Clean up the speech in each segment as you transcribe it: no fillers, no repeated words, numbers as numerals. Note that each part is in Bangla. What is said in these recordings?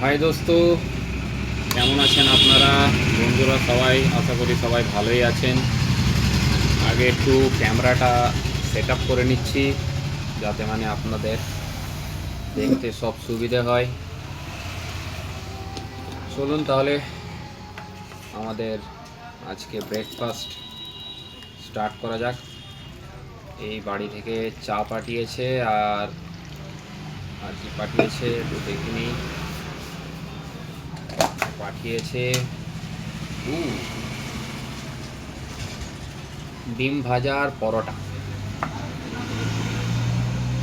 হাই দোস্ত, কেমন আছেন আপনারা? বন্ধুরা সবাই আশা করি সবাই ভালোই আছেন। আগে একটু ক্যামেরাটা সেট আপ করে নিচ্ছি যাতে মানে আপনাদের দেখতে সব সুবিধে হয়। চলুন তাহলে আমাদের আজকে ব্রেকফাস্ট স্টার্ট করা যাক। এই বাড়ি থেকে চা পাঠিয়েছে আর আর কি পাঠিয়েছে একটু দেখে নিই। পাঠিয়েছে ডিম ভাজা আর পরোটা।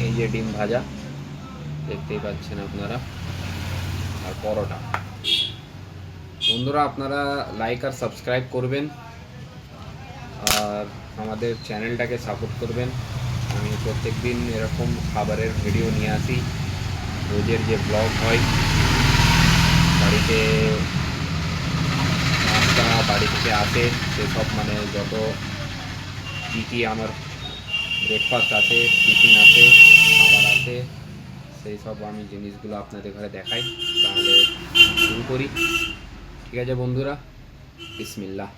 এই যে ডিম ভাজা দেখতেই পাচ্ছেন আপনারা, আর পরোটা। বন্ধুরা আপনারা লাইক আর সাবস্ক্রাইব করবেন আর আমাদের চ্যানেলটাকে সাপোর্ট করবেন। আমি প্রত্যেক দিন এরকম খাবারের ভিডিও নিয়ে আসি। রোজের যে ব্লগ হয়, বাড়িতে নাস্তা বাড়ি থেকে আসে সেসব মানে যত কী কী আমার ব্রেকফাস্ট আছে, টিফিন আছে, খাবার আছে, সেই সব আমি জিনিসগুলো আপনাদের ঘরে দেখাই। তাহলে শুরু করি। ঠিক আছে বন্ধুরা, বিসমিল্লাহ।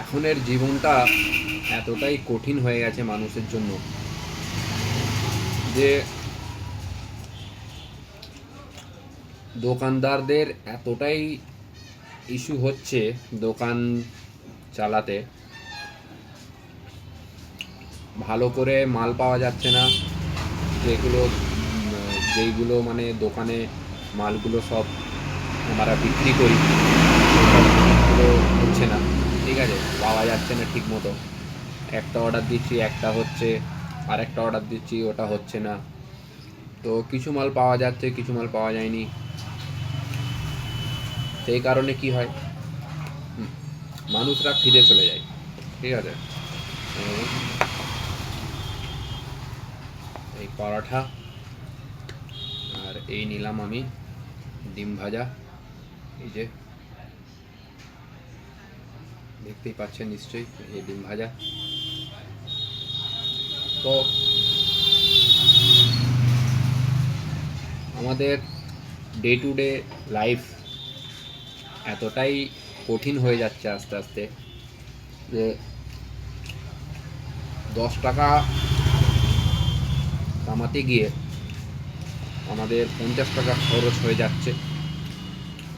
এখনের জীবনটা এতটাই কঠিন হয়ে গেছে মানুষের জন্য যে দোকানদারদের এতটাই ইস্যু হচ্ছে দোকান চালাতে। ভালো করে মাল পাওয়া যাচ্ছে না। যেগুলো যেইগুলো মানে দোকানে মালগুলো সব আমরা বিক্রি করি সেসব জিনিসগুলো হচ্ছে না, ঠিক আছে, পাওয়া যাচ্ছে না ঠিক মতো। একটা অর্ডার দিচ্ছি একটা হচ্ছে, আর একটা অর্ডার দিচ্ছি ওটা হচ্ছে না। তো কিছু মাল পাওয়া যাচ্ছে, কিছু মাল পাওয়া যায়নি। সেই কারণে কি হয়, মানুষরা ফিরে চলে যায়, ঠিক আছে। তো এই পরোটা আর এই নিলাম আমি ডিম ভাজা। এই যে দেখতেই পাচ্ছেন নিশ্চয়ই, এই ডিম ভাজা। তো আমাদের ডে টু ডে লাইফ এতটাই কঠিন হয়ে যাচ্ছে আস্তে আস্তে যে 10 টাকা কামাতে গিয়ে আমাদের 50 টাকা খরচ হয়ে যাচ্ছে,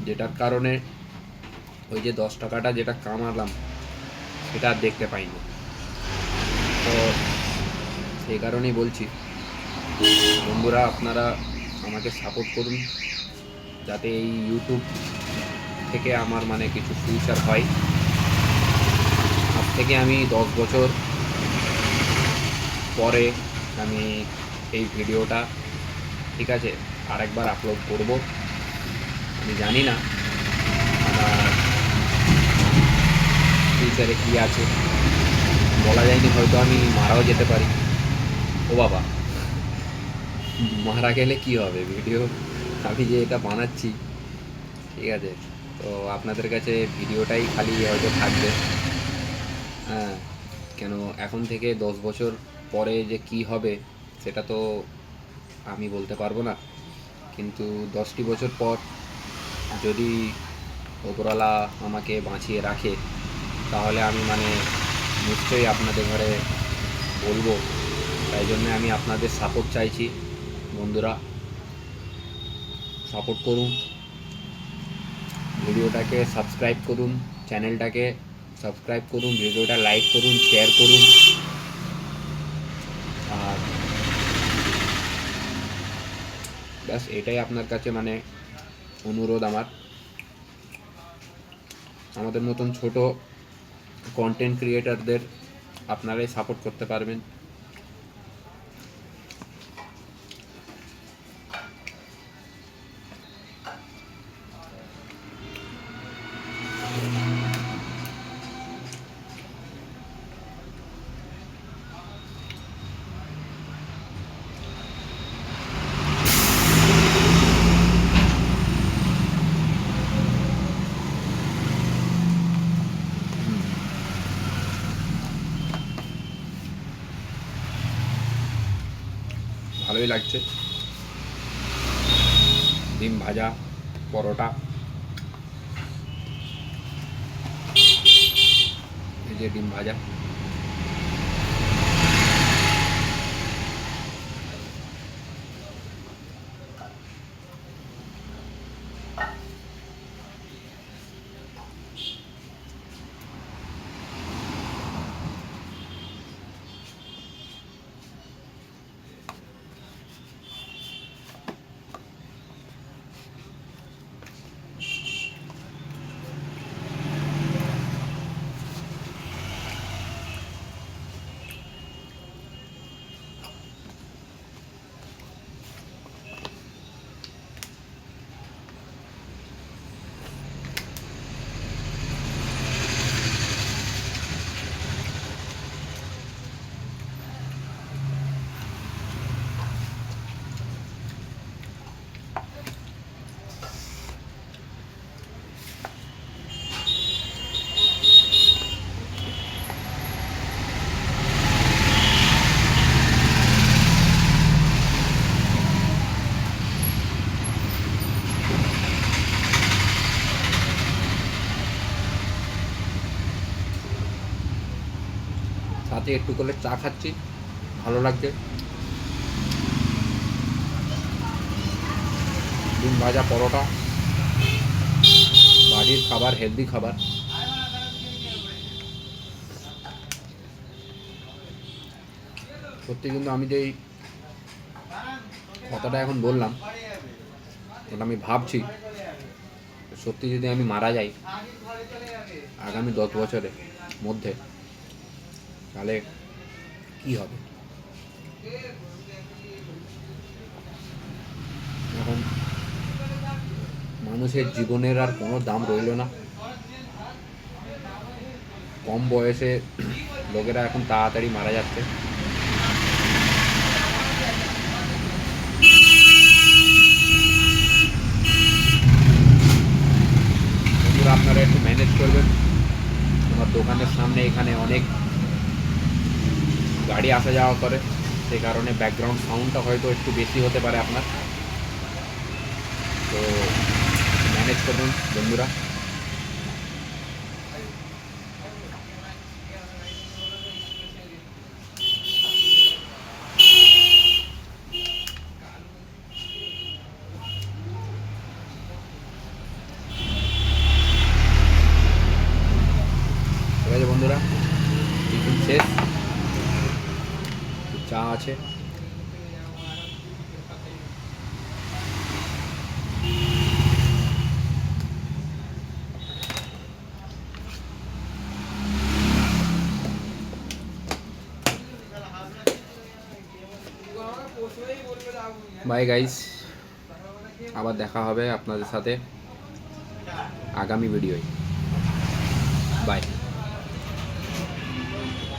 যেটার কারণে ওই যে 10 টাকাটা যেটা কামালাম সেটা আর দেখতে পাইনি। তো সেই কারণেই বলছি, বন্ধুরা আপনারা আমাকে সাপোর্ট করুন যাতে এই ইউটিউব থেকে আমার মানে কিছু ফিউচার হয়। আজ থেকে আমি 10 বছর পরে আমি এই ভিডিওটা, ঠিক আছে, আরেকবার আপলোড করব। আমি জানি না আমার ফিউচারে কী আছে, বলা যায়নি, হয়তো আমি মারাও যেতে পারি। ও বাবা, মারা গেলে কি হবে? ভিডিও আমি যে এটা বানাচ্ছি, ঠিক আছে, তো আপনাদের কাছে ভিডিওটাই খালি হয়তো থাকবে। হ্যাঁ, কেন এখন থেকে 10 বছর পরে যে কি হবে সেটা তো আমি বলতে পারবো না। কিন্তু 10টি বছর পর যদি ওপরওয়ালা আমাকে বাঁচিয়ে রাখে তাহলে আমি মানে নিশ্চয়ই আপনাদের ঘরে বলবো। তাই জন্য আমি আপনাদের সাপোর্ট চাইছি। বন্ধুরা সাপোর্ট করুন, ভিডিওটাকে সাবস্ক্রাইব করুন, চ্যানেলটাকে সাবস্ক্রাইব করুন, ভিডিওটা লাইক করুন, শেয়ার করুন। আর ব্যাস এটাই আপনার কাছে মানে অনুরোধ আমার। আমাদের মতন ছোট কন্টেন্ট ক্রিয়েটারদের আপনারাই সাপোর্ট করতে পারবেন। ভালোই লাগছে। ডিম ভাজা, পরোটা, এই যে ডিম ভাজা। সাথে একটু করে চা খাচ্ছি, ভালো লাগছে। ডিম ভাজা, পরোটা, বাড়ির খাবার, হেলদি খাবার। সত্যি কিন্তু আমি যে এই কথাটা এখন বললাম, ওটা আমি ভাবছি সত্যি যদি আমি মারা যাই আগামী 10 বছরের মধ্যে, তাহলে কি হবে। এখন মানুষের জীবনের আর কোনো দাম রইল না। কম বয়সে লোকেরা এখন তাড়াতাড়ি মারা যাচ্ছে। বন্ধুরা, আপনারা একটু ম্যানেজ করবেন। আমার দোকানের সামনে এখানে অনেক গাড়ি আসা যাওয়া করে, সেই কারণে ব্যাকগ্রাউন্ড সাউন্ডটা হয়তো একটু বেশি হতে পারে আপনার, তো ম্যানেজ করুন বন্ধুরা। ঠিক আছে বন্ধুরা, টিফিন শেষ, চা আছে। বাই গাইস, আবার দেখা হবে আপনাদের সাথে আগামী ভিডিওয়। বাই।